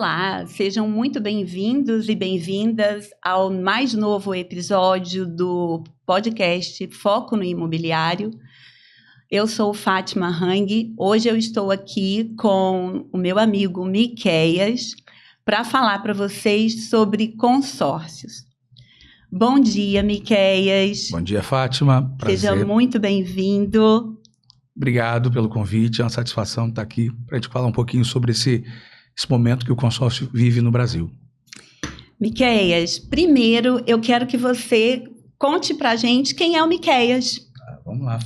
Olá, sejam muito bem-vindos e bem-vindas ao mais novo episódio do podcast Foco no Imobiliário. Eu sou Fátima Hang. Hoje eu estou aqui com o meu amigo Miqueias para falar para vocês sobre consórcios. Bom dia, Miqueias. Bom dia, Fátima. Prazer. Seja muito bem-vindo. Obrigado pelo convite, é uma satisfação estar aqui para a gente falar um pouquinho sobre esse momento que o consórcio vive no Brasil. Miqueias, primeiro eu quero que você conte para a gente quem é o Miqueias. Vamos lá,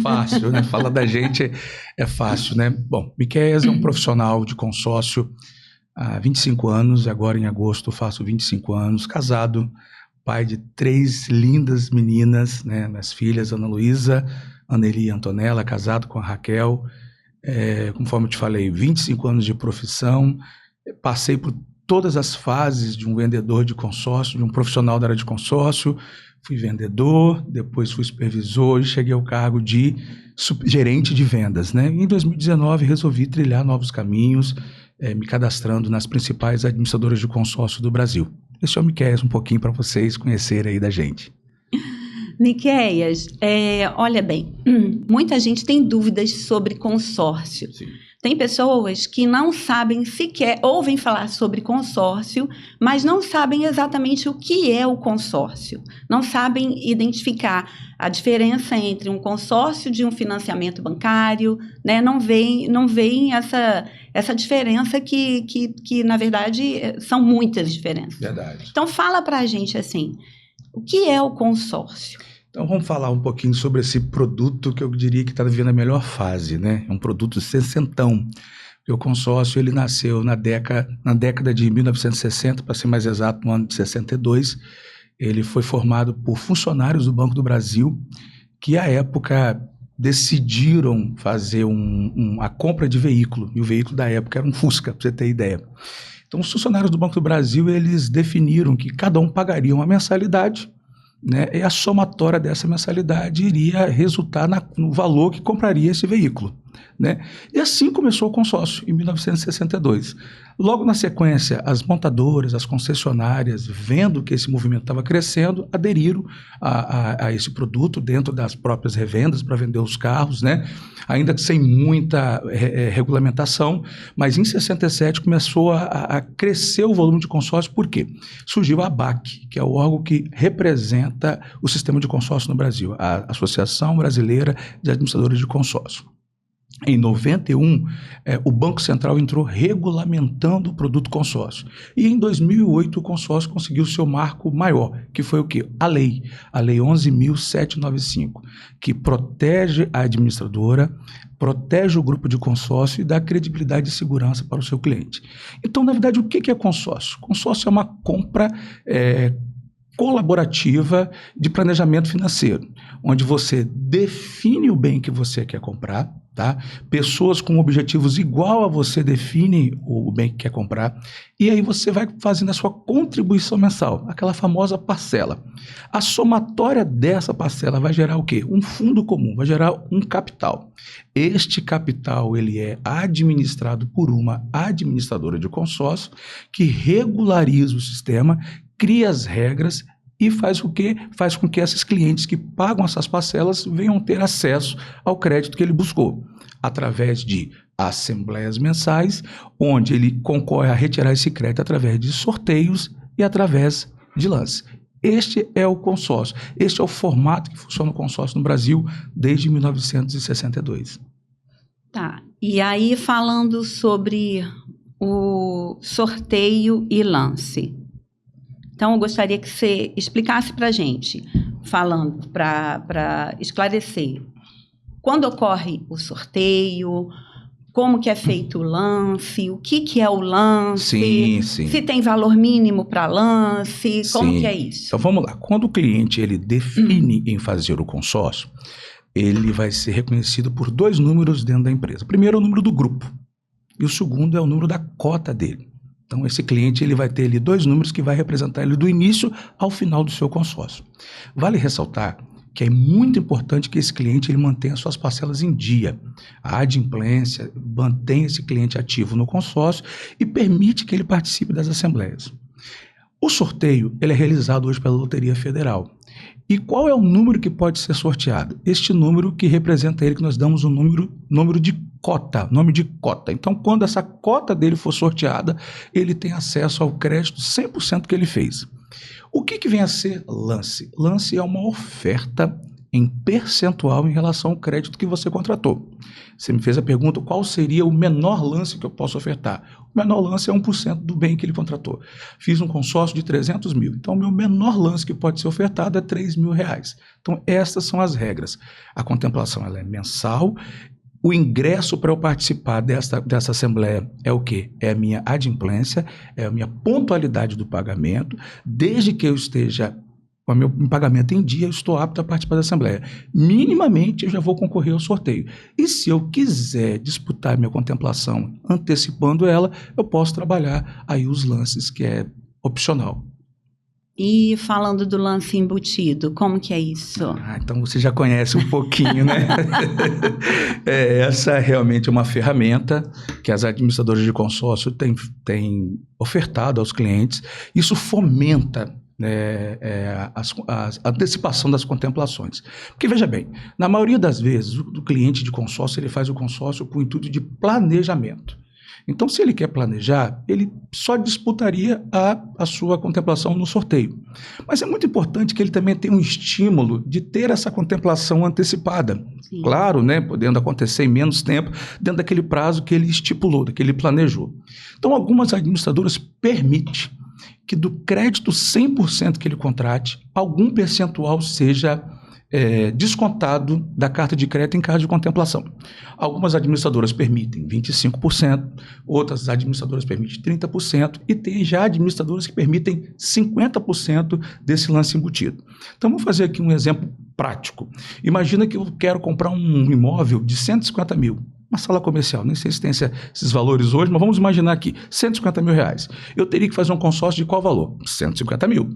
fácil, né? Falar da gente é fácil, né? Bom, Miqueias é um profissional de consórcio há 25 anos, e agora em agosto faço 25 anos, casado, pai de 3 lindas meninas, né? Minhas filhas, Ana Luísa, Anneli e Antonella, casado com a Raquel. Conforme eu te falei, 25 anos de profissão, passei por todas as fases de um vendedor de consórcio, de um profissional da área de consórcio, fui vendedor, depois fui supervisor e cheguei ao cargo de gerente de vendas, né? Em 2019 resolvi trilhar novos caminhos, me cadastrando nas principais administradoras de consórcio do Brasil. Esse é o Miqueias, um pouquinho para vocês conhecerem aí da gente. Miqueias, olha bem, muita gente tem dúvidas sobre consórcio. Sim. Tem pessoas que não sabem sequer, ouvem falar sobre consórcio, mas não sabem exatamente o que é o consórcio. Não sabem identificar a diferença entre um consórcio de um financiamento bancário, né? Não veem essa diferença que, na verdade, são muitas diferenças. Verdade. Então, fala para a gente assim, o que é o consórcio? Então vamos falar um pouquinho sobre esse produto que eu diria que está vivendo a melhor fase, né? É um produto sessentão. O consórcio ele nasceu na década de 1960, para ser mais exato, no ano de 62. Ele foi formado por funcionários do Banco do Brasil que, à época, decidiram fazer a compra de veículo. E o veículo da época era um Fusca, para você ter ideia. Então, os funcionários do Banco do Brasil, eles definiram que cada um pagaria uma mensalidade, né, e a somatória dessa mensalidade iria resultar no valor que compraria esse veículo, né? E assim começou o consórcio, em 1962. Logo na sequência, as montadoras, as concessionárias, vendo que esse movimento estava crescendo, aderiram a esse produto dentro das próprias revendas para vender os carros, né? Ainda sem muita regulamentação, mas em 67 começou a crescer o volume de consórcio. Por quê? Surgiu a ABAC, que é o órgão que representa o sistema de consórcio no Brasil, a Associação Brasileira de Administradores de Consórcio. Em 91, o Banco Central entrou regulamentando o produto consórcio. E em 2008, o consórcio conseguiu seu marco maior, que foi o quê? A Lei 11.795, que protege a administradora, protege o grupo de consórcio e dá credibilidade e segurança para o seu cliente. Então, na verdade, o que é consórcio? Consórcio é uma compra colaborativa de planejamento financeiro, onde você define o bem que você quer comprar, tá? Pessoas com objetivos igual a você definem o bem que quer comprar, e aí você vai fazendo a sua contribuição mensal, aquela famosa parcela. A somatória dessa parcela vai gerar o quê? Um fundo comum, vai gerar um capital. Este capital ele é administrado por uma administradora de consórcio que regulariza o sistema, cria as regras e faz o quê? Faz com que esses clientes que pagam essas parcelas venham ter acesso ao crédito que ele buscou, através de assembleias mensais, onde ele concorre a retirar esse crédito através de sorteios e através de lance. Este é o consórcio, este é o formato que funciona o consórcio no Brasil desde 1962. Tá, e aí falando sobre o sorteio e lance. Então, eu gostaria que você explicasse para a gente, falando, para esclarecer, quando ocorre o sorteio, como que é feito o lance, o que é o lance, sim. Se tem valor mínimo para lance, como que é isso? Então, vamos lá. Quando o cliente ele define em fazer o consórcio, ele vai ser reconhecido por 2 números dentro da empresa. O primeiro é o número do grupo e o segundo é o número da cota dele. Então, esse cliente ele vai ter ali 2 números que vai representar ele do início ao final do seu consórcio. Vale ressaltar que é muito importante que esse cliente ele mantenha suas parcelas em dia. A adimplência mantém esse cliente ativo no consórcio e permite que ele participe das assembleias. O sorteio ele é realizado hoje pela Loteria Federal. E qual é o número que pode ser sorteado? Este número que representa ele, que nós damos um número de cota, nome de cota. Então, quando essa cota dele for sorteada, ele tem acesso ao crédito 100% que ele fez. O que vem a ser lance? Lance é uma oferta em percentual em relação ao crédito que você contratou. Você me fez a pergunta, qual seria o menor lance que eu posso ofertar? O menor lance é 1% do bem que ele contratou. Fiz um consórcio de 300 mil. Então, o meu menor lance que pode ser ofertado é 3 mil reais. Então, estas são as regras. A contemplação ela é mensal. O ingresso para eu participar dessa assembleia é o quê? É a minha adimplência, é a minha pontualidade do pagamento. Desde que eu esteja com o meu pagamento em dia, eu estou apto a participar da assembleia. Minimamente, eu já vou concorrer ao sorteio. E se eu quiser disputar minha contemplação antecipando ela, eu posso trabalhar aí os lances, que é opcional. E falando do lance embutido, como que é isso? Então você já conhece um pouquinho, né? Essa é realmente uma ferramenta que as administradoras de consórcio têm ofertado aos clientes. Isso fomenta a antecipação das contemplações. Porque, veja bem, na maioria das vezes, o cliente de consórcio ele faz o consórcio com o intuito de planejamento. Então, se ele quer planejar, ele só disputaria a sua contemplação no sorteio. Mas é muito importante que ele também tenha um estímulo de ter essa contemplação antecipada. Sim. Claro, né, podendo acontecer em menos tempo, dentro daquele prazo que ele estipulou, que ele planejou. Então, algumas administradoras permitem que do crédito 100% que ele contrate, algum percentual seja descontado da carta de crédito em caso de contemplação. Algumas administradoras permitem 25%, outras administradoras permitem 30% e tem já administradoras que permitem 50% desse lance embutido. Então, vamos fazer aqui um exemplo prático. Imagina que eu quero comprar um imóvel de 150 mil. Uma sala comercial, nem sei se tem esses valores hoje, mas vamos imaginar aqui, 150 mil reais. Eu teria que fazer um consórcio de qual valor? 150 mil.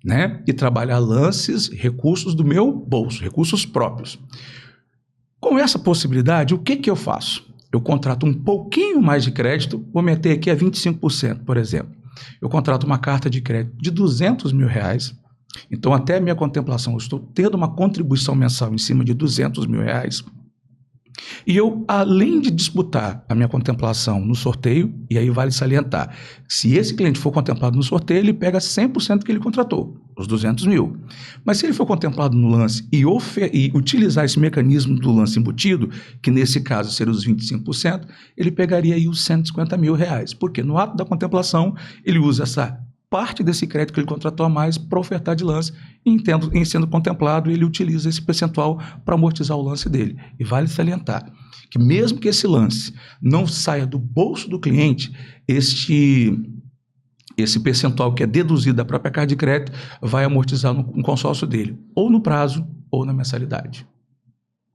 Né? E trabalhar lances, recursos do meu bolso, recursos próprios. Com essa possibilidade, o que eu faço? Eu contrato um pouquinho mais de crédito, vou meter aqui a 25%, por exemplo. Eu contrato uma carta de crédito de 200 mil reais, então até a minha contemplação eu estou tendo uma contribuição mensal em cima de 200 mil reais. E eu, além de disputar a minha contemplação no sorteio, e aí vale salientar, se esse cliente for contemplado no sorteio, ele pega 100% que ele contratou, os 200 mil. Mas se ele for contemplado no lance e utilizar esse mecanismo do lance embutido, que nesse caso seria os 25%, ele pegaria aí os 150 mil reais, porque no ato da contemplação, ele usa essa parte desse crédito que ele contratou a mais para ofertar de lance, e em sendo contemplado, ele utiliza esse percentual para amortizar o lance dele. E vale salientar que mesmo que esse lance não saia do bolso do cliente, esse percentual que é deduzido da própria carta de crédito vai amortizar no consórcio dele, ou no prazo ou na mensalidade.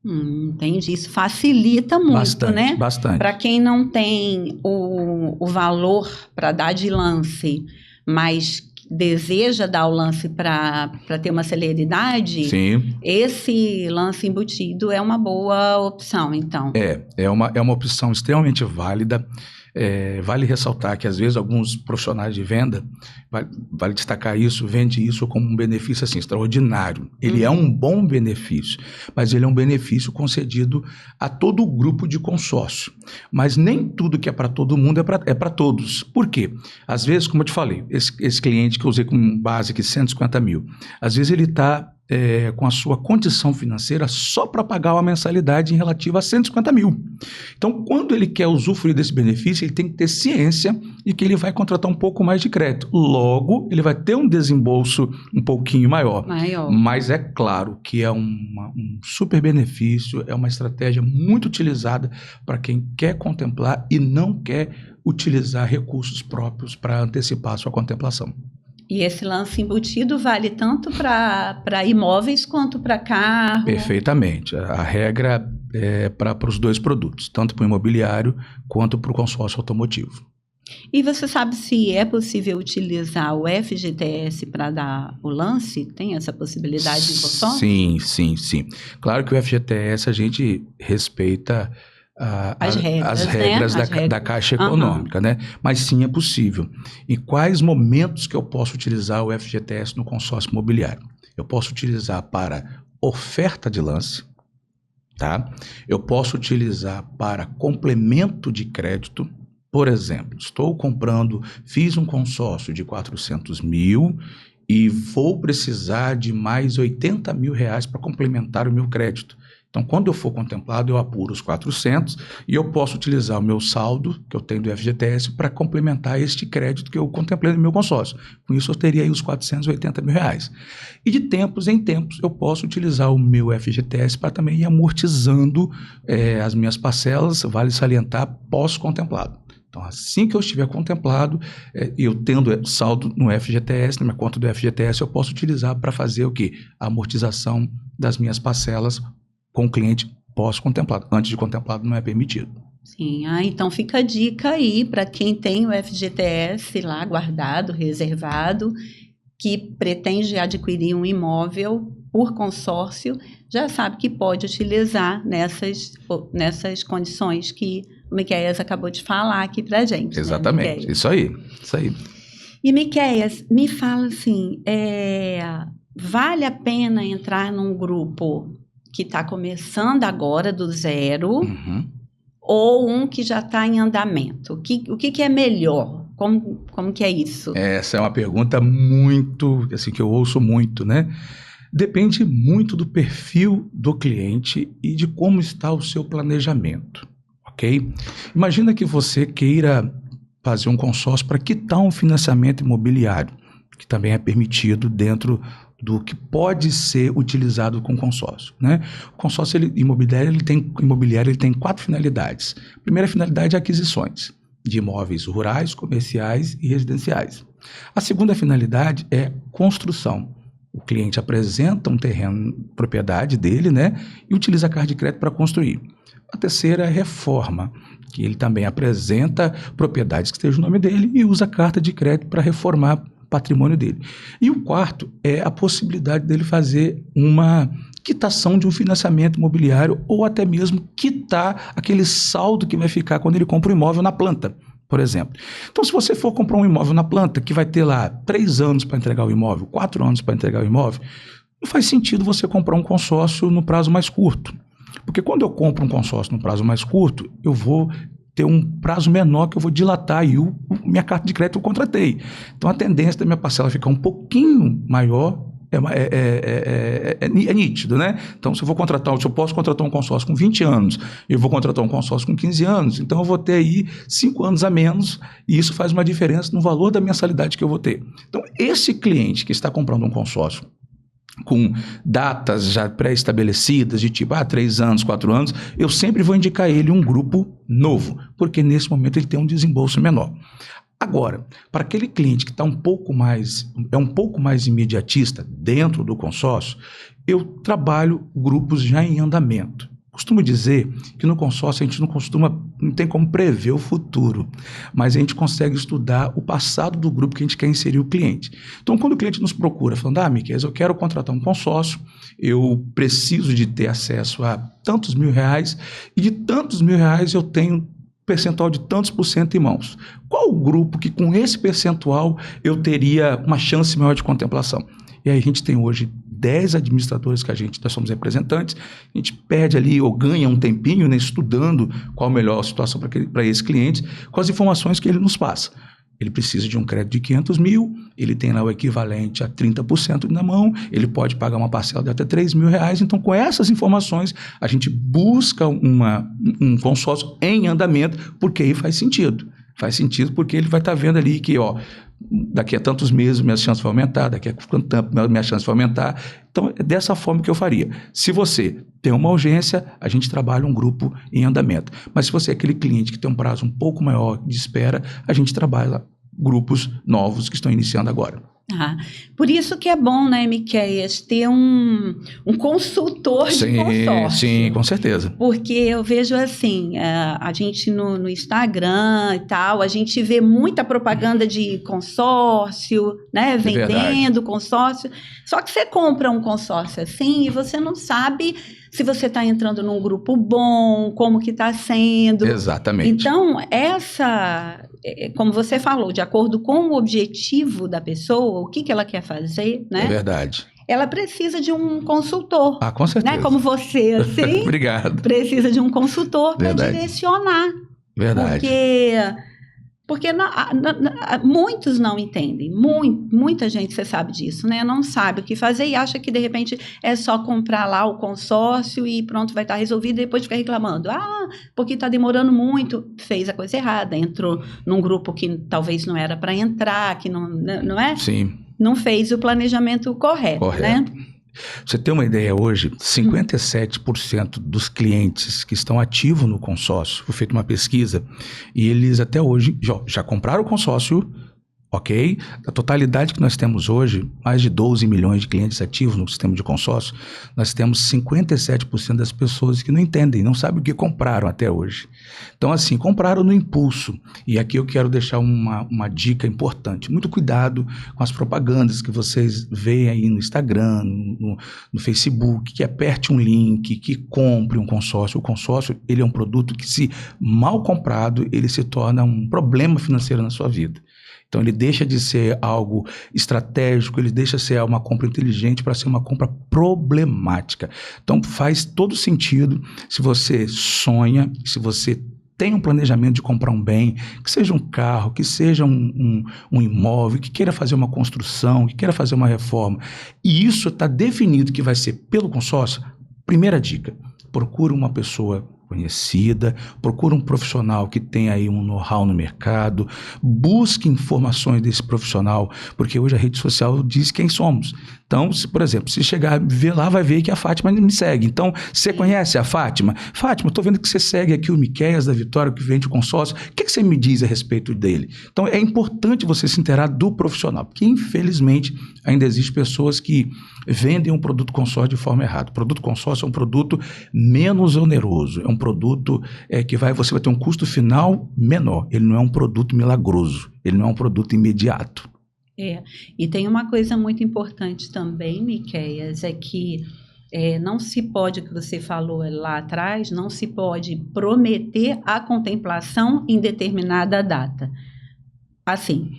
Entendi. Isso facilita muito, bastante, né? Bastante. Para quem não tem o valor para dar de lance, mas deseja dar o lance para ter uma celeridade, sim, esse lance embutido é uma boa opção, então. É uma opção extremamente válida. Vale ressaltar que, às vezes, alguns profissionais de venda, vale destacar isso, vende isso como um benefício assim, extraordinário. Ele é um bom benefício, mas ele é um benefício concedido a todo o grupo de consórcio. Mas nem tudo que é para todo mundo é para todos. Por quê? Às vezes, como eu te falei, esse cliente que eu usei como base aqui, 150 mil, às vezes ele está com a sua condição financeira só para pagar uma mensalidade em relativa a 150 mil. Então, quando ele quer usufruir desse benefício, ele tem que ter ciência de que ele vai contratar um pouco mais de crédito. Logo, ele vai ter um desembolso um pouquinho maior. Mas é claro que é um super benefício, é uma estratégia muito utilizada para quem quer contemplar e não quer utilizar recursos próprios para antecipar a sua contemplação. E esse lance embutido vale tanto para imóveis quanto para carro? Perfeitamente. A regra é para os dois produtos, tanto para o imobiliário quanto para o consórcio automotivo. E você sabe se é possível utilizar o FGTS para dar o lance? Tem essa possibilidade em consórcio? Sim. Claro que o FGTS a gente respeita As regras, regras né? da Caixa Econômica, né? Mas sim, é possível. E quais momentos que eu posso utilizar o FGTS no consórcio imobiliário? Eu posso utilizar para oferta de lance, tá? Eu posso utilizar para complemento de crédito. Por exemplo, fiz um consórcio de 400 mil e vou precisar de mais 80 mil reais para complementar o meu crédito. Então, quando eu for contemplado, eu apuro os 400 e eu posso utilizar o meu saldo que eu tenho do FGTS para complementar este crédito que eu contemplei no meu consórcio. Com isso, eu teria aí os 480 mil reais. E de tempos em tempos, eu posso utilizar o meu FGTS para também ir amortizando as minhas parcelas, vale salientar, pós-contemplado. Então, assim que eu estiver contemplado, eu tendo saldo no FGTS, na minha conta do FGTS, eu posso utilizar para fazer o quê? A amortização das minhas parcelas com o cliente pós-contemplado. Antes de contemplado não é permitido. Sim, então fica a dica aí para quem tem o FGTS lá guardado, reservado, que pretende adquirir um imóvel por consórcio, já sabe que pode utilizar nessas condições que o Miquéias acabou de falar aqui para a gente. Exatamente, né, isso aí. E Miquéias, me fala assim, vale a pena entrar num grupo que está começando agora do zero, ou um que já está em andamento? O que é melhor? Como que é isso? Essa é uma pergunta muito, assim, que eu ouço muito, né? Depende muito do perfil do cliente e de como está o seu planejamento, ok? Imagina que você queira fazer um consórcio para quitar um financiamento imobiliário, que também é permitido dentro do que pode ser utilizado com consórcio, né? O consórcio imobiliário ele tem 4 finalidades. A primeira finalidade é aquisições de imóveis rurais, comerciais e residenciais. A segunda finalidade é construção. O cliente apresenta um terreno, propriedade dele, né? E utiliza a carta de crédito para construir. A terceira é reforma, que ele também apresenta propriedades que estejam no nome dele e usa a carta de crédito para reformar patrimônio dele. E o quarto é a possibilidade dele fazer uma quitação de um financiamento imobiliário ou até mesmo quitar aquele saldo que vai ficar quando ele compra um imóvel na planta, por exemplo. Então, se você for comprar um imóvel na planta que vai ter lá 3 anos para entregar o imóvel, 4 anos para entregar o imóvel, não faz sentido você comprar um consórcio no prazo mais curto. Porque quando eu compro um consórcio no prazo mais curto, eu vou ter um prazo menor que eu vou dilatar e minha carta de crédito eu contratei. Então, a tendência da minha parcela ficar um pouquinho maior é nítido, né? Então, se eu posso contratar um consórcio com 20 anos e eu vou contratar um consórcio com 15 anos, então eu vou ter aí 5 anos a menos e isso faz uma diferença no valor da mensalidade que eu vou ter. Então, esse cliente que está comprando um consórcio com datas já pré-estabelecidas, de tipo 3 anos, 4 anos, eu sempre vou indicar ele um grupo novo, porque nesse momento ele tem um desembolso menor. Agora, para aquele cliente que está um pouco mais imediatista dentro do consórcio, eu trabalho grupos já em andamento. Costumo dizer que no consórcio a gente não tem como prever o futuro, mas a gente consegue estudar o passado do grupo que a gente quer inserir o cliente. Então, quando o cliente nos procura, falando, Miquéias, eu quero contratar um consórcio, eu preciso de ter acesso a tantos mil reais, e de tantos mil reais eu tenho percentual de tantos por cento em mãos. Qual o grupo que com esse percentual eu teria uma chance maior de contemplação? E aí a gente tem hoje 10 administradores que nós somos representantes, a gente perde ali ou ganha um tempinho, né, estudando qual a melhor situação para esse cliente, com as informações que ele nos passa. Ele precisa de um crédito de 500 mil, ele tem lá o equivalente a 30% na mão, ele pode pagar uma parcela de até 3 mil reais. Então, com essas informações, a gente busca um consórcio em andamento, porque aí faz sentido. Faz sentido porque ele vai estar vendo ali que, daqui a tantos meses minha chance vai aumentar, daqui a quanto tempo minha chance vai aumentar. Então, é dessa forma que eu faria. Se você tem uma urgência, a gente trabalha um grupo em andamento. Mas se você é aquele cliente que tem um prazo um pouco maior de espera, a gente trabalha grupos novos que estão iniciando agora. Por isso que é bom, né, Miquéias, ter um consultor de consórcio. Sim, com certeza. Porque eu vejo assim, a gente no Instagram e tal, a gente vê muita propaganda de consórcio, né, vendendo consórcio. Só que você compra um consórcio assim e você não sabe se você está entrando num grupo bom, como que está sendo. Exatamente. Então, como você falou, de acordo com o objetivo da pessoa, o que ela quer fazer, né? É verdade. Ela precisa de um consultor. Com certeza. Né? Como você, assim. Obrigado. Precisa de um consultor para direcionar. Verdade. Porque muitos não entendem. Muita gente, você sabe disso, né? Não sabe o que fazer e acha que, de repente, é só comprar lá o consórcio e pronto, vai estar resolvido e depois fica reclamando. Porque está demorando muito. Fez a coisa errada. Entrou num grupo que talvez não era para entrar, que não é? Sim. Não fez o planejamento correto. Né? Você tem uma ideia hoje, 57% dos clientes que estão ativos no consórcio, foi feita uma pesquisa, e eles até hoje já compraram o consórcio, ok? Da totalidade que nós temos hoje, mais de 12 milhões de clientes ativos no sistema de consórcio, nós temos 57% das pessoas que não entendem, não sabem o que compraram até hoje. Então, assim, compraram no impulso. E aqui eu quero deixar uma dica importante. Muito cuidado com as propagandas que vocês veem aí no Instagram, no Facebook, que aperte um link, que compre um consórcio. O consórcio, ele é um produto que, se mal comprado, ele se torna um problema financeiro na sua vida. Então, ele deixa de ser algo estratégico, ele deixa de ser uma compra inteligente para ser uma compra problemática. Então, faz todo sentido se você sonha, se você tem um planejamento de comprar um bem, que seja um carro, que seja um imóvel, que queira fazer uma construção, que queira fazer uma reforma, e isso está definido que vai ser pelo consórcio. Primeira dica, procure uma pessoa conhecida, procura um profissional que tenha aí um know-how no mercado, busque informações desse profissional, porque hoje a rede social diz quem somos. Então, por exemplo, se chegar, ver lá, vai ver que a Fátima me segue. Então, você conhece a Fátima? Fátima, estou vendo que você segue aqui o Miquéias da Vitória, que vende o consórcio. O que você me diz a respeito dele? Então, é importante você se inteirar do profissional, porque, infelizmente, ainda existem pessoas que vendem um produto consórcio de forma errada. O produto consórcio é um produto menos oneroso, é um produto que você vai ter um custo final menor. Ele não é um produto milagroso, ele não é um produto imediato. E tem uma coisa muito importante também, Miquéias, é que não se pode, que você falou lá atrás, não se pode prometer a contemplação em determinada data. Assim,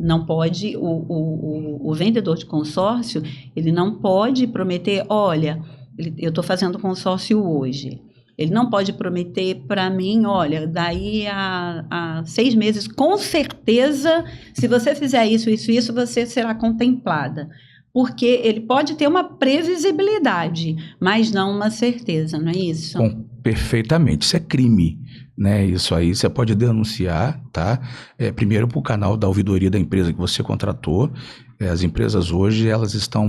não pode, o vendedor de consórcio, ele não pode prometer, olha, eu estou fazendo consórcio hoje. Ele não pode prometer para mim, olha, daí a 6 meses, com certeza, se você fizer isso, você será contemplada. Porque ele pode ter uma previsibilidade, mas não uma certeza, não é isso? Perfeitamente, isso é crime, né? Isso aí você pode denunciar, tá? Primeiro para o canal da ouvidoria da empresa que você contratou. As empresas hoje, elas estão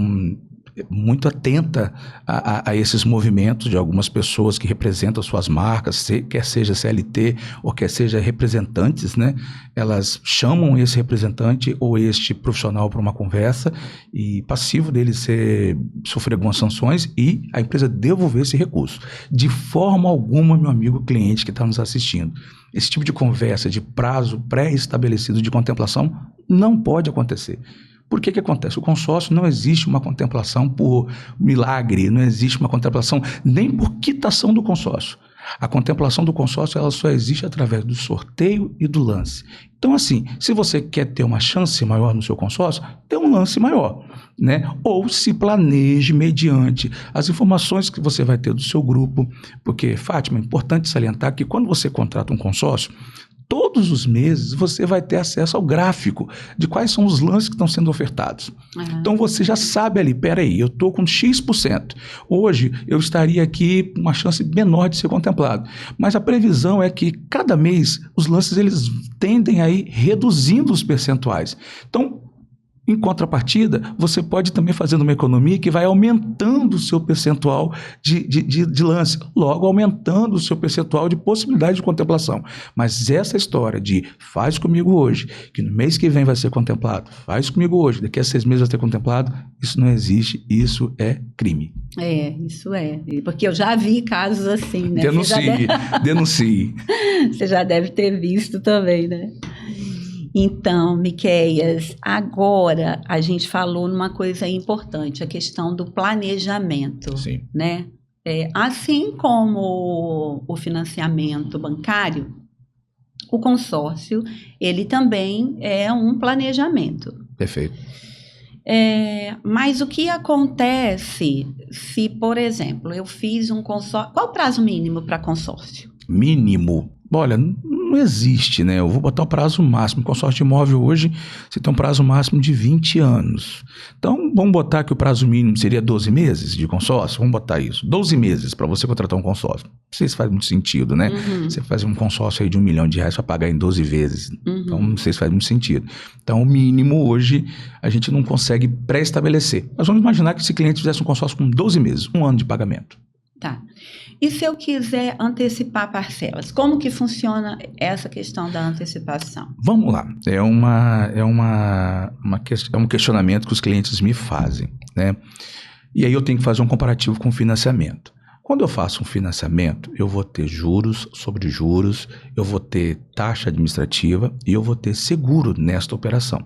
muito atenta a esses movimentos de algumas pessoas que representam suas marcas, quer seja CLT ou quer seja representantes, né? Elas chamam esse representante ou este profissional para uma conversa e passivo dele sofrer algumas sanções e a empresa devolver esse recurso. De forma alguma, meu amigo cliente que está nos assistindo, esse tipo de conversa de prazo pré-estabelecido de contemplação não pode acontecer. Por que acontece? O consórcio não existe uma contemplação por milagre, não existe uma contemplação nem por quitação do consórcio. A contemplação do consórcio ela só existe através do sorteio e do lance. Então, assim, se você quer ter uma chance maior no seu consórcio, dê um lance maior, né? Ou se planeje mediante as informações que você vai ter do seu grupo. Porque, Fátima, é importante salientar que quando você contrata um consórcio, todos os meses você vai ter acesso ao gráfico de quais são os lances que estão sendo ofertados. Uhum. Então você já sabe ali, peraí, eu estou com X%. Hoje eu estaria aqui com uma chance menor de ser contemplado. Mas a previsão é que cada mês os lances eles tendem a ir reduzindo os percentuais. Então, Em contrapartida, você pode também fazer uma economia que vai aumentando o seu percentual de lance, logo aumentando o seu percentual de possibilidade de contemplação. Mas essa história de faz comigo hoje, que no mês que vem vai ser contemplado, faz comigo hoje, daqui a 6 meses vai ser contemplado, isso não existe, isso é crime. Isso é, porque eu já vi casos assim, né? Denuncie. Você já deve ter visto também, né? Então, Miquéias, agora a gente falou numa coisa importante, a questão do planejamento, Sim. Né? Assim como o financiamento bancário, o consórcio, ele também é um planejamento. Perfeito. Mas o que acontece se, por exemplo, eu fiz um consórcio... Qual o prazo mínimo para consórcio? Mínimo? Olha, não existe, né? Eu vou botar o prazo máximo. Consórcio de imóvel hoje, você tem um prazo máximo de 20 anos. Então, vamos botar que o prazo mínimo seria 12 meses de consórcio? Vamos botar isso. 12 meses para você contratar um consórcio. Não sei se faz muito sentido, né? Uhum. Você faz um consórcio aí de R$1 milhão para pagar em 12 vezes. Uhum. Então, não sei se faz muito sentido. Então, o mínimo hoje, a gente não consegue pré-estabelecer. Mas vamos imaginar que esse cliente fizesse um consórcio com 12 meses, 1 ano de pagamento. Tá. E se eu quiser antecipar parcelas, como que funciona essa questão da antecipação? Vamos lá, é um questionamento que os clientes me fazem, né? E aí eu tenho que fazer um comparativo com o financiamento. Quando eu faço um financiamento, eu vou ter juros sobre juros, eu vou ter taxa administrativa e eu vou ter seguro nesta operação.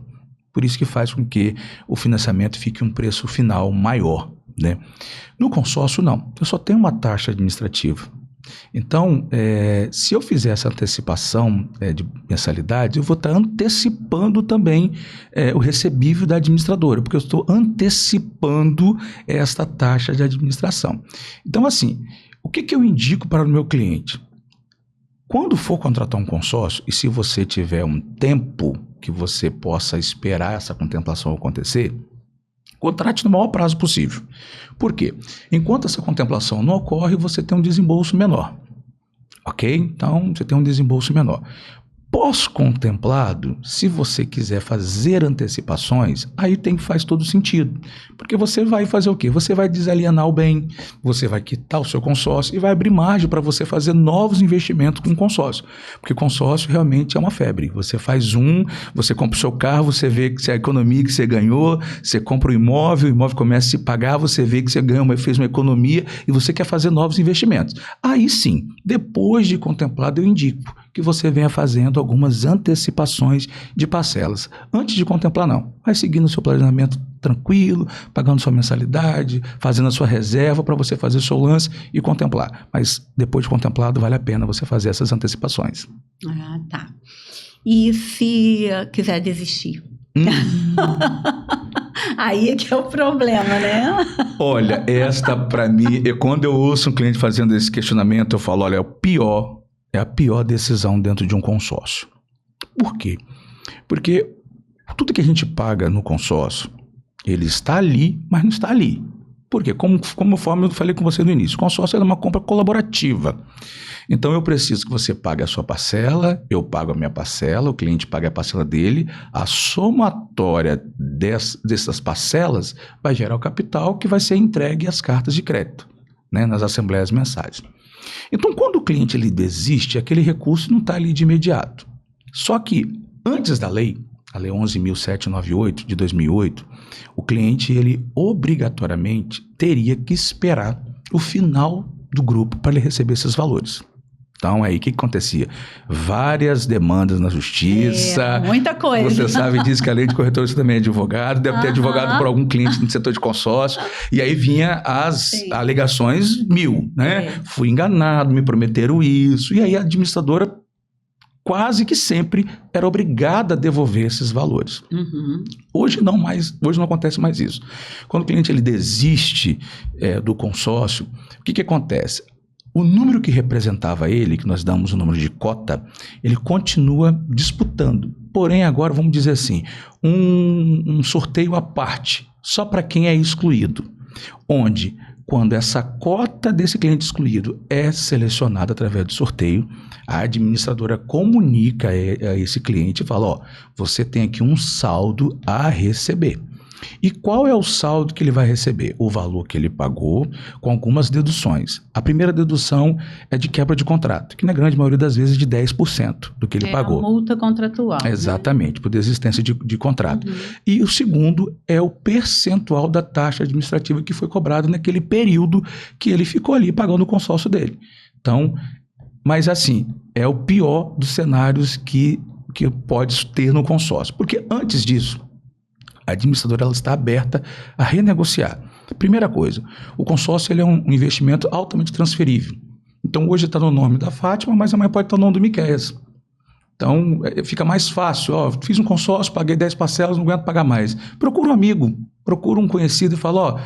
Por isso que faz com que o financiamento fique um preço final maior, né? No consórcio, não. Eu só tenho uma taxa administrativa. Então, se eu fizer essa antecipação de mensalidade, eu vou estar antecipando também o recebível da administradora, porque eu estou antecipando esta taxa de administração. Então, assim, o que eu indico para o meu cliente? Quando for contratar um consórcio, e se você tiver um tempo que você possa esperar essa contemplação acontecer, contrate no maior prazo possível. Por quê? Enquanto essa contemplação não ocorre, você tem um desembolso menor. Ok? Então, você tem um desembolso menor. Pós-contemplado, se você quiser fazer antecipações, aí faz todo sentido. Porque você vai fazer o quê? Você vai desalienar o bem, você vai quitar o seu consórcio e vai abrir margem para você fazer novos investimentos com o consórcio. Porque consórcio realmente é uma febre. Você faz você compra o seu carro, você vê que a economia que você ganhou, você compra o imóvel começa a se pagar, você vê que você fez uma economia e você quer fazer novos investimentos. Aí sim, depois de contemplado, eu indico que você venha fazendo algumas antecipações de parcelas. Antes de contemplar, não. Vai seguindo o seu planejamento tranquilo, pagando sua mensalidade, fazendo a sua reserva para você fazer o seu lance e contemplar. Mas depois de contemplado, vale a pena você fazer essas antecipações. Ah, tá. E se quiser desistir? Aí é que é o problema, né? Olha, esta para mim, quando eu ouço um cliente fazendo esse questionamento, eu falo, olha, é a pior decisão dentro de um consórcio. Por quê? Porque tudo que a gente paga no consórcio, ele está ali, mas não está ali. Por quê? Conforme eu falei com você no início, o consórcio é uma compra colaborativa. Então eu preciso que você pague a sua parcela, eu pago a minha parcela, o cliente paga a parcela dele, a somatória dessas parcelas vai gerar o capital que vai ser entregue às cartas de crédito, né, nas assembleias mensais. Então, quando o cliente ele desiste, aquele recurso não está ali de imediato. Só que, antes da lei, a Lei 11.798 de 2008, o cliente ele obrigatoriamente teria que esperar o final do grupo para ele receber esses valores. Então, aí, o que acontecia? Várias demandas na justiça. Muita coisa. Você sabe disso, que além de corretor, você também é advogado. Deve ter advogado por algum cliente no setor de consórcio. E aí vinha as alegações 1000, né? Fui enganado, me prometeram isso. E aí a administradora quase que sempre era obrigada a devolver esses valores. Uhum. Hoje não acontece mais isso. Quando o cliente ele desiste do consórcio, o que acontece? O número que representava ele, que nós damos o número de cota, ele continua disputando. Porém, agora, vamos dizer assim, um sorteio à parte, só para quem é excluído, onde quando essa cota desse cliente excluído é selecionada através do sorteio, a administradora comunica a esse cliente e fala, ó, você tem aqui um saldo a receber. E qual é o saldo que ele vai receber? O valor que ele pagou, com algumas deduções. A primeira dedução é de quebra de contrato, que na grande maioria das vezes é de 10% do que ele pagou. É a multa contratual. Exatamente, né? Por desistência de contrato. E o segundo é o percentual da taxa administrativa que foi cobrada naquele período que ele ficou ali pagando o consórcio dele. Então, mas assim, é o pior dos cenários que pode ter no consórcio. Porque antes disso, a administradora ela está aberta a renegociar. Primeira coisa, o consórcio ele é um investimento altamente transferível. Então, hoje está no nome da Fátima, mas amanhã pode estar no nome do Miqueias. Então, fica mais fácil. Ó, fiz um consórcio, paguei 10 parcelas, não aguento pagar mais. Procura um amigo, procura um conhecido e fala, ó,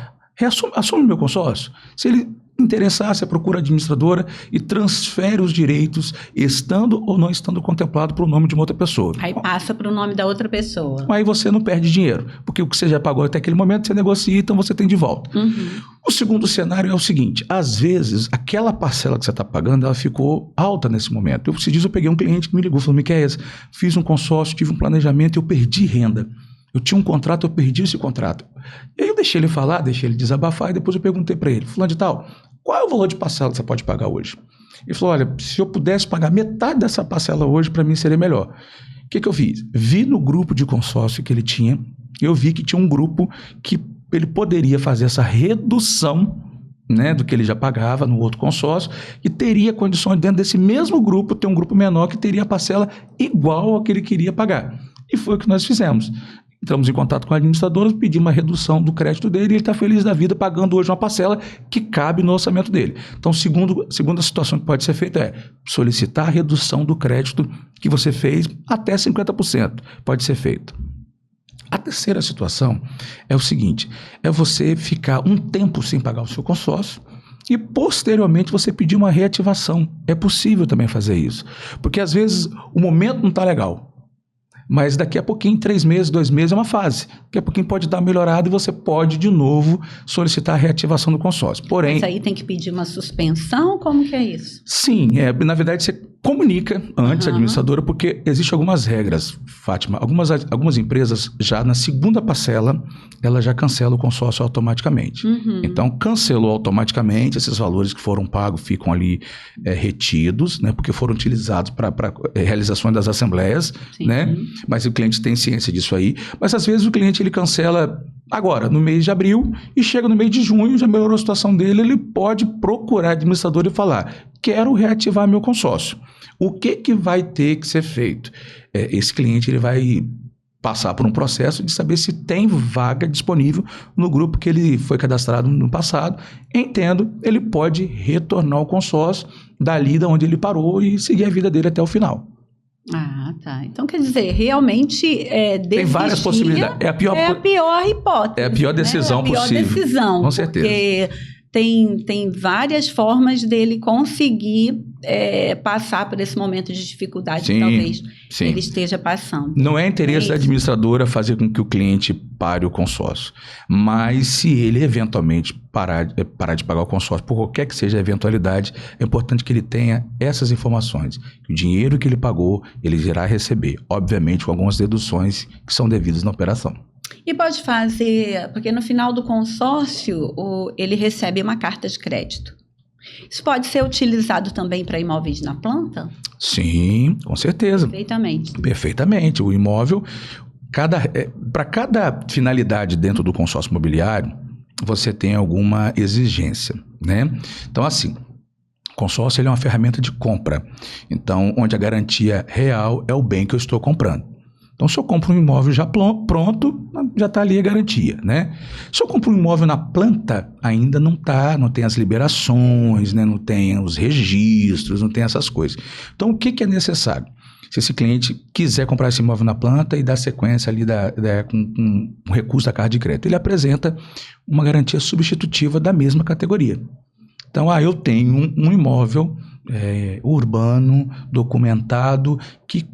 assume meu consórcio. Se ele interessar, você procura a administradora e transfere os direitos, estando ou não estando contemplado para o nome de uma outra pessoa. Aí passa para o nome da outra pessoa. Aí você não perde dinheiro, porque o que você já pagou até aquele momento, você negocia, então você tem de volta. O segundo cenário é o seguinte, às vezes, aquela parcela que você está pagando, ela ficou alta nesse momento. Eu peguei um cliente que me ligou, falou, Miqueias, fiz um consórcio, tive um planejamento, eu perdi renda. Eu tinha um contrato, eu perdi esse contrato. E aí eu deixei ele falar, deixei ele desabafar, e depois eu perguntei para ele, fulano de tal, qual é o valor de parcela que você pode pagar hoje? Ele falou, olha, se eu pudesse pagar metade dessa parcela hoje, para mim seria melhor. O que eu fiz? Vi no grupo de consórcio que ele tinha, eu vi que tinha um grupo que ele poderia fazer essa redução, né, do que ele já pagava no outro consórcio, e teria condições dentro desse mesmo grupo, ter um grupo menor que teria a parcela igual ao que ele queria pagar. E foi o que nós fizemos. Entramos em contato com a administradora, pedimos uma redução do crédito dele e ele está feliz da vida pagando hoje uma parcela que cabe no orçamento dele. Então, segunda situação que pode ser feita é solicitar a redução do crédito que você fez até 50%. Pode ser feito. A terceira situação é o seguinte, é você ficar um tempo sem pagar o seu consórcio e posteriormente você pedir uma reativação. É possível também fazer isso, porque às vezes o momento não está legal. Mas daqui a pouquinho, 3 meses, 2 meses é uma fase. Daqui a pouquinho pode dar uma melhorada e você pode, de novo, solicitar a reativação do consórcio. Porém... Mas aí tem que pedir uma suspensão? Como que é isso? Sim, na verdade você comunica antes a administradora, porque existem algumas regras, Fátima. Algumas empresas, já na segunda parcela, ela já cancela o consórcio automaticamente. Então, cancelou automaticamente, esses valores que foram pagos ficam ali retidos, né, porque foram utilizados para realizações das assembleias, né? Mas o cliente tem ciência disso aí. Mas às vezes o cliente ele cancela agora, no mês de abril, e chega no mês de junho, já melhorou a situação dele, ele pode procurar a administradora e falar, quero reativar meu consórcio. O que vai ter que ser feito? Esse cliente ele vai passar por um processo de saber se tem vaga disponível no grupo que ele foi cadastrado no passado. Entendo, ele pode retornar ao consórcio dali de onde ele parou e seguir a vida dele até o final. Ah, tá. Então, quer dizer, realmente tem várias possibilidades. É a pior hipótese. É a pior decisão possível. É a pior decisão. Com certeza. Porque tem várias formas dele conseguir passar por esse momento de dificuldade que talvez ele esteja passando. Não é interesse da administradora fazer com que o cliente pare o consórcio, mas se ele eventualmente parar de pagar o consórcio, por qualquer que seja a eventualidade, é importante que ele tenha essas informações. Que o dinheiro que ele pagou, ele irá receber, obviamente com algumas deduções que são devidas na operação. E pode fazer, porque no final do consórcio ele recebe uma carta de crédito. Isso pode ser utilizado também para imóveis na planta? Sim, com certeza. Perfeitamente. O imóvel, para cada finalidade dentro do consórcio imobiliário, você tem alguma exigência, né? Então, assim, o consórcio ele é uma ferramenta de compra. Então, onde a garantia real é o bem que eu estou comprando. Então, se eu compro um imóvel já pronto, já está ali a garantia, né? Se eu compro um imóvel na planta, ainda não tem as liberações, né? Não tem os registros, não tem essas coisas. Então, o que é necessário? Se esse cliente quiser comprar esse imóvel na planta e dar sequência ali com um recurso da carta de crédito, ele apresenta uma garantia substitutiva da mesma categoria. Então, eu tenho um imóvel urbano, documentado, que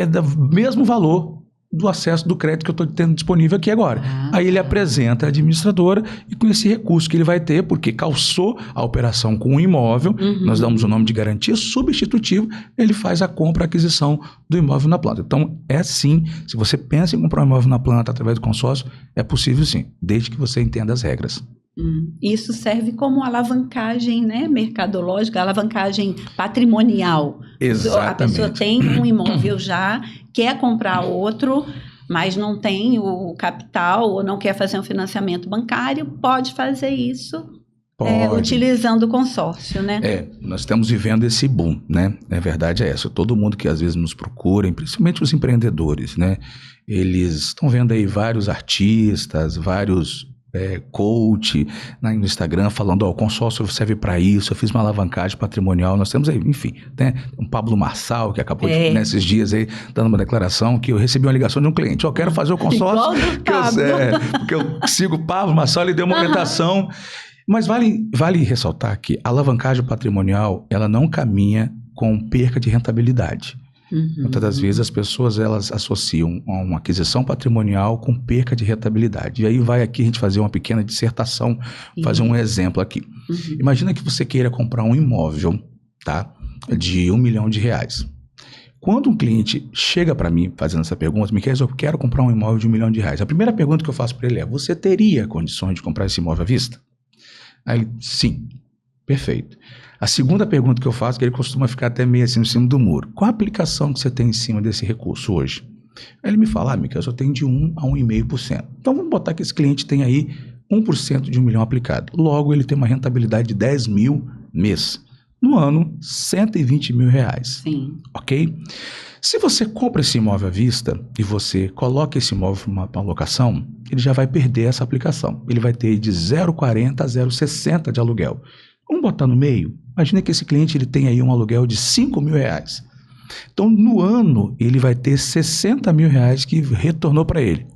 é do mesmo valor do acesso do crédito que eu estou tendo disponível aqui agora. Aí ele apresenta a administradora e com esse recurso que ele vai ter, porque calçou a operação com o imóvel, nós damos o nome de garantia substitutiva, ele faz a compra, a aquisição do imóvel na planta. Então, é sim, se você pensa em comprar um imóvel na planta através do consórcio, é possível sim, desde que você entenda as regras. Isso serve como alavancagem, né, mercadológica, alavancagem patrimonial. Exatamente. A pessoa tem um imóvel já, quer comprar outro, mas não tem o capital ou não quer fazer um financiamento bancário, pode fazer isso utilizando o consórcio, né? Nós estamos vivendo esse boom, né? A verdade é essa. Todo mundo que às vezes nos procura, principalmente os empreendedores, né? Eles estão vendo aí vários artistas, vários coach no Instagram falando, o consórcio serve para isso, eu fiz uma alavancagem patrimonial, nós temos aí, enfim, né, um Pablo Marçal que acabou nesses dias aí dando uma declaração que eu recebi uma ligação de um cliente, eu quero fazer o consórcio, porque eu sigo o Pablo Marçal, ele deu uma orientação, mas vale ressaltar que a alavancagem patrimonial, ela não caminha com perca de rentabilidade. Muitas das vezes as pessoas elas associam uma aquisição patrimonial com perca de rentabilidade. E aí vai aqui a gente fazer uma pequena dissertação, fazer um exemplo aqui. Imagina que você queira comprar um imóvel, tá, de R$1 milhão. Quando um cliente chega para mim fazendo essa pergunta, Miquel, eu quero comprar um imóvel de R$1 milhão. A primeira pergunta que eu faço para ele é, você teria condições de comprar esse imóvel à vista? Aí ele, sim. Perfeito. A segunda pergunta que eu faço, que ele costuma ficar até meio assim em cima do muro. Qual a aplicação que você tem em cima desse recurso hoje? Aí ele me fala, Miquel, eu só tenho de 1 a 1,5%. Então vamos botar que esse cliente tem aí 1% de R$1 milhão aplicado. Logo, ele tem uma rentabilidade de 10 mil mês. No ano, R$120 mil. Sim. Ok? Se você compra esse imóvel à vista e você coloca esse imóvel para uma locação, ele já vai perder essa aplicação. Ele vai ter de 0,40 a 0,60 de aluguel. Vamos botar no meio? Imagina que esse cliente ele tem aí um aluguel de R$5 mil. Então, no ano, ele vai ter R$60 mil que retornou para ele.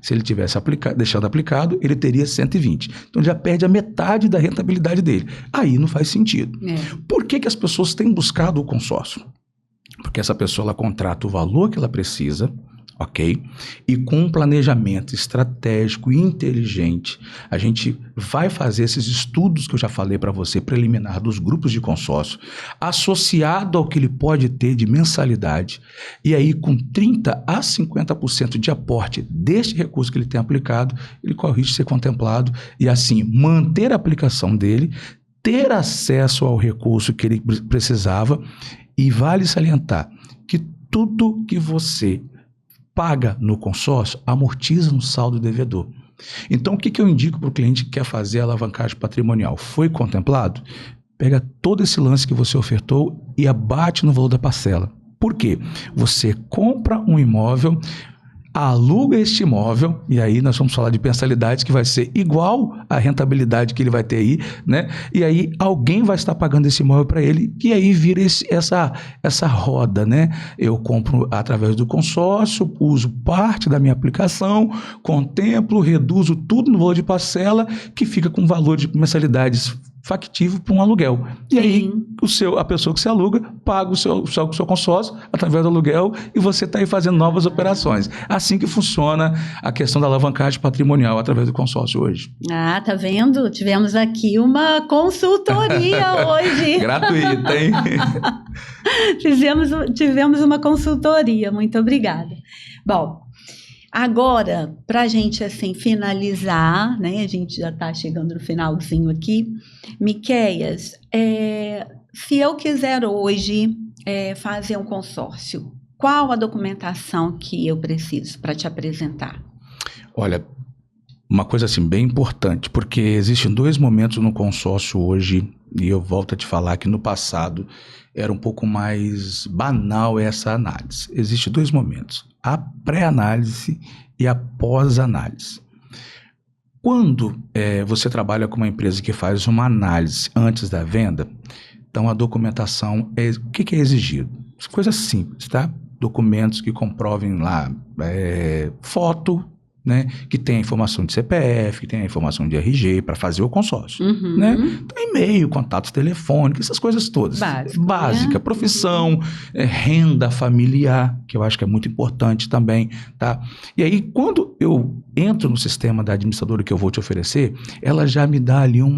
Se ele tivesse deixado aplicado, ele teria 120. Então, ele já perde a metade da rentabilidade dele. Aí não faz sentido. Por que as pessoas têm buscado o consórcio? Porque essa pessoa ela contrata o valor que ela precisa, ok? E com um planejamento estratégico e inteligente, a gente vai fazer esses estudos que eu já falei para você, preliminar dos grupos de consórcio, associado ao que ele pode ter de mensalidade, e aí com 30% a 50% de aporte deste recurso que ele tem aplicado, ele corre o risco de ser contemplado e assim manter a aplicação dele, ter acesso ao recurso que ele precisava. E vale salientar que tudo que você paga no consórcio amortiza no saldo devedor. Então, o que eu indico para o cliente que quer fazer a alavancagem patrimonial? Foi contemplado? Pega todo esse lance que você ofertou e abate no valor da parcela. Por quê? Você compra um imóvel, aluga este imóvel, e aí nós vamos falar de mensalidades que vai ser igual à rentabilidade que ele vai ter aí, né? E aí alguém vai estar pagando esse imóvel para ele, e aí vira essa roda, né? Eu compro através do consórcio, uso parte da minha aplicação, contemplo, reduzo tudo no valor de parcela, que fica com valor de mensalidades factível para um aluguel. E aí a pessoa que se aluga paga o seu consórcio através do aluguel e você está aí fazendo novas operações. Assim que funciona a questão da alavancagem patrimonial através do consórcio hoje. Tá vendo? Tivemos aqui uma consultoria hoje. Gratuita, hein? Tivemos uma consultoria. Muito obrigada. Bom, agora, para a gente assim, finalizar, né? A gente já está chegando no finalzinho aqui. Miqueias, se eu quiser hoje fazer um consórcio, qual a documentação que eu preciso para te apresentar? Olha, uma coisa assim bem importante, porque existem 2 momentos no consórcio hoje, e eu volto a te falar que no passado era um pouco mais banal essa análise. Existem 2 momentos, a pré-análise e a pós-análise. Quando você trabalha com uma empresa que faz uma análise antes da venda, então a documentação, o que é exigido? Coisa simples, tá? Documentos que comprovem lá foto, né, que tem a informação de CPF, que tem a informação de RG para fazer o consórcio, né? Então, e-mail, contatos telefônicos, essas coisas todas. Básica, né? Profissão, renda familiar, que eu acho que é muito importante também, tá? E aí, quando eu entro no sistema da administradora que eu vou te oferecer, ela já me dá ali um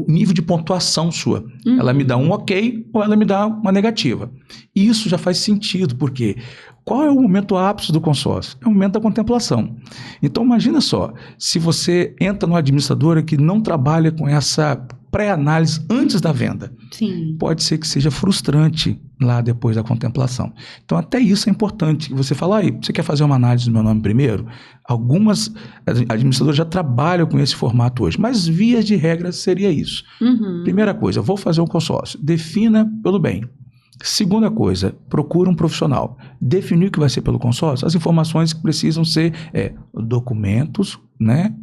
nível de pontuação sua. Ela me dá um ok ou ela me dá uma negativa. E isso já faz sentido, porque qual é o momento ápice do consórcio? É o momento da contemplação. Então, imagina só, se você entra numa administradora que não trabalha com essa pré-análise antes da venda. Sim. Pode ser que seja frustrante lá depois da contemplação. Então, até isso é importante. Você fala, você quer fazer uma análise do meu nome primeiro? Algumas administradoras já trabalham com esse formato hoje, mas via de regra seria isso. Primeira coisa, vou fazer um consórcio. Defina pelo bem. Segunda coisa, procura um profissional. Definir o que vai ser pelo consórcio, as informações que precisam ser documentos, né?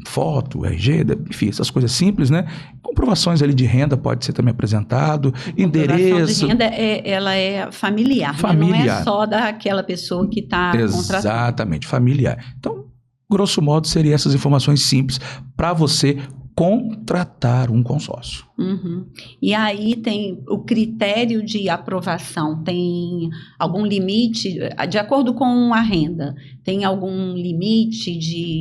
Foto, RG, enfim, essas coisas simples, né? Comprovações ali de renda pode ser também apresentado, endereço. A de renda ela é familiar, né? Não é só daquela pessoa que está contratando. Exatamente, familiar. Então, grosso modo, seriam essas informações simples para você contratar um consórcio. E aí tem o critério de aprovação, tem algum limite, de acordo com a renda, tem algum limite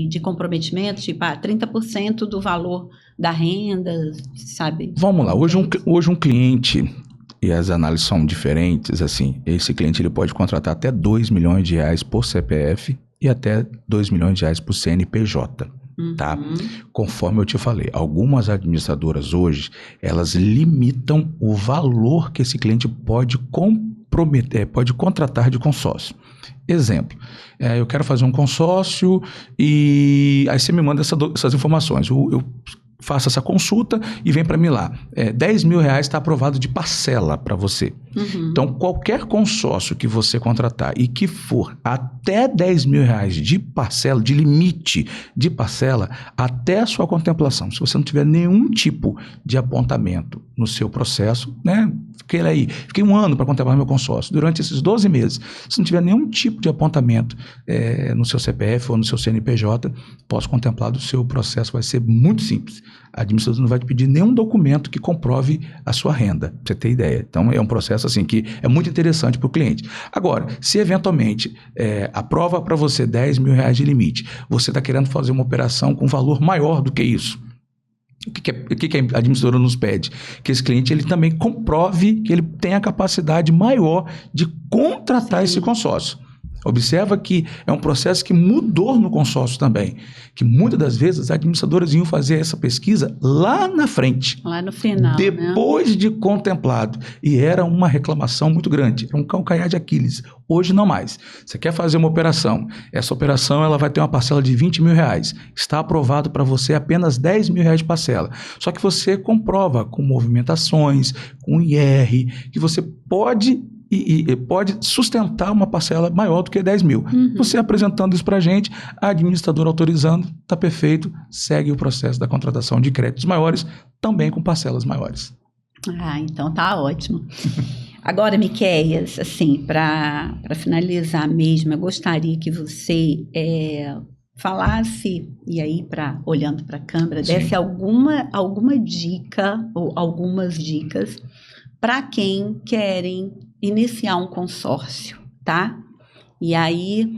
de comprometimento, tipo 30% do valor da renda, sabe? Vamos lá, hoje um cliente, e as análises são diferentes, assim, esse cliente ele pode contratar até R$2 milhões por CPF e até R$2 milhões por CNPJ. Tá? Conforme eu te falei, algumas administradoras hoje, elas limitam o valor que esse cliente pode pode contratar de consórcio. Exemplo, eu quero fazer um consórcio e aí você me manda essas informações. Eu faço essa consulta e vem para mim lá. R$10 mil está aprovado de parcela para você. Então, qualquer consórcio que você contratar e que for até R$10 mil de parcela, de limite de parcela, até a sua contemplação, se você não tiver nenhum tipo de apontamento no seu processo, né? Fiquei 1 ano para contemplar meu consórcio. Durante esses 12 meses, se não tiver nenhum tipo de apontamento no seu CPF ou no seu CNPJ, pós-contemplado, o seu processo vai ser muito simples. A administradora não vai te pedir nenhum documento que comprove a sua renda, para você ter ideia. Então, é um processo assim que é muito interessante para o cliente. Agora, se eventualmente aprova para você R$10 mil de limite, você está querendo fazer uma operação com valor maior do que isso, o que a administradora nos pede? Que esse cliente ele também comprove que ele tem a capacidade maior de contratar esse consórcio. Observa que é um processo que mudou no consórcio também, que muitas das vezes as administradoras iam fazer essa pesquisa lá na frente. Lá no final, depois de contemplado. E era uma reclamação muito grande, era um calcanhar de Aquiles. Hoje não mais. Você quer fazer uma operação, essa operação ela vai ter uma parcela de R$20 mil, está aprovado para você apenas R$10 mil de parcela. Só que você comprova com movimentações, com IR, que você pode pode sustentar uma parcela maior do que 10 mil. Você apresentando isso para a gente, a administradora autorizando, está perfeito, segue o processo da contratação de créditos maiores, também com parcelas maiores. Então tá ótimo. Agora, Miquéias, assim, para finalizar mesmo, eu gostaria que você falasse, e aí, olhando para a câmera, desse alguma dica ou algumas dicas para quem querem iniciar um consórcio, tá? E aí,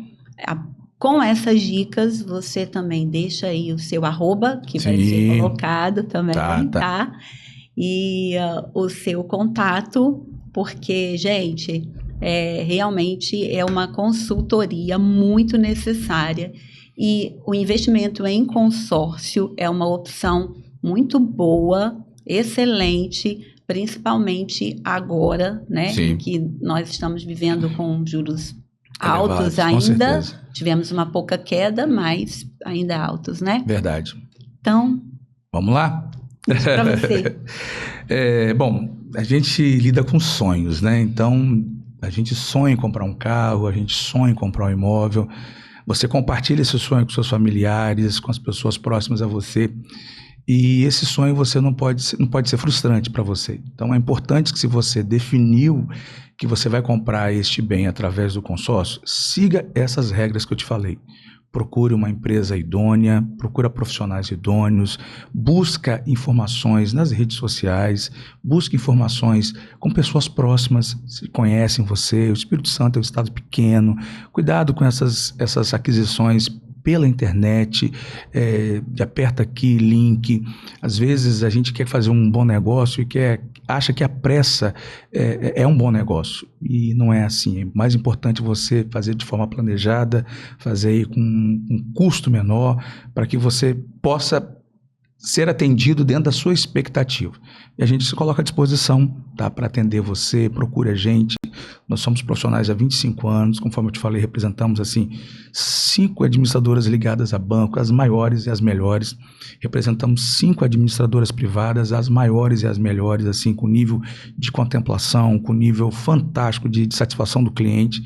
com essas dicas, você também deixa aí o seu @, que vai ser colocado também, tá? E o seu contato, porque, gente, realmente é uma consultoria muito necessária e o investimento em consórcio é uma opção muito boa, excelente, principalmente agora, né, que nós estamos vivendo com juros altos ainda, tivemos uma pouca queda, mas ainda altos, né? Verdade. Então... Vamos lá? Para você. Bom, a gente lida com sonhos, né? Então, a gente sonha em comprar um carro, a gente sonha em comprar um imóvel, você compartilha esse sonho com seus familiares, com as pessoas próximas a você, E esse sonho você não pode ser frustrante para você. Então é importante que, se você definiu que você vai comprar este bem através do consórcio, siga essas regras que eu te falei. Procure uma empresa idônea, procura profissionais idôneos, busca informações nas redes sociais, busca informações com pessoas próximas que conhecem você. O Espírito Santo é um estado pequeno. Cuidado com essas aquisições pela internet, aperta aqui, link. Às vezes a gente quer fazer um bom negócio e acha que a pressa é um bom negócio, e não é assim. É mais importante você fazer de forma planejada, fazer aí com um custo menor, para que você possa ser atendido dentro da sua expectativa. E a gente se coloca à disposição, tá, para atender você. Procure a gente. Nós somos profissionais há 25 anos, conforme eu te falei, representamos assim 5 administradoras ligadas a banco, as maiores e as melhores. Representamos 5 administradoras privadas, as maiores e as melhores, assim, com nível de contemplação, com nível fantástico de satisfação do cliente.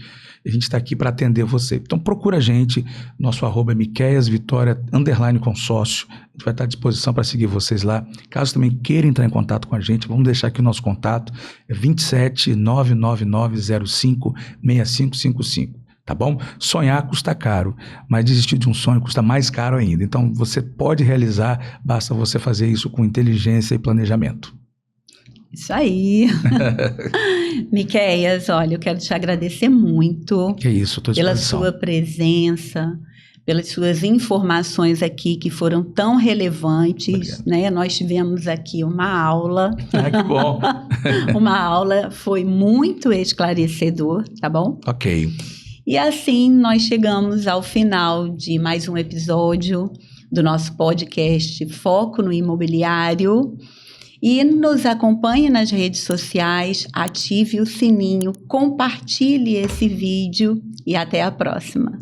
A gente está aqui para atender você. Então procura a gente, nosso @ é miqueiasvitoria_consórcio. A gente vai estar à disposição para seguir vocês lá. Caso também queira entrar em contato com a gente, vamos deixar aqui o nosso contato, é 27 99905 6555. Tá bom? Sonhar custa caro, mas desistir de um sonho custa mais caro ainda. Então você pode realizar, basta você fazer isso com inteligência e planejamento. Isso aí. Miqueias, olha, eu quero te agradecer muito. Que isso, estou à pela disposição. sua presença, pelas suas informações aqui que foram tão relevantes, né? Nós tivemos aqui uma aula. Que bom. Uma aula, foi muito esclarecedor, tá bom? Ok. E assim nós chegamos ao final de mais um episódio do nosso podcast Foco no Imobiliário. E nos acompanhe nas redes sociais, ative o sininho, compartilhe esse vídeo e até a próxima.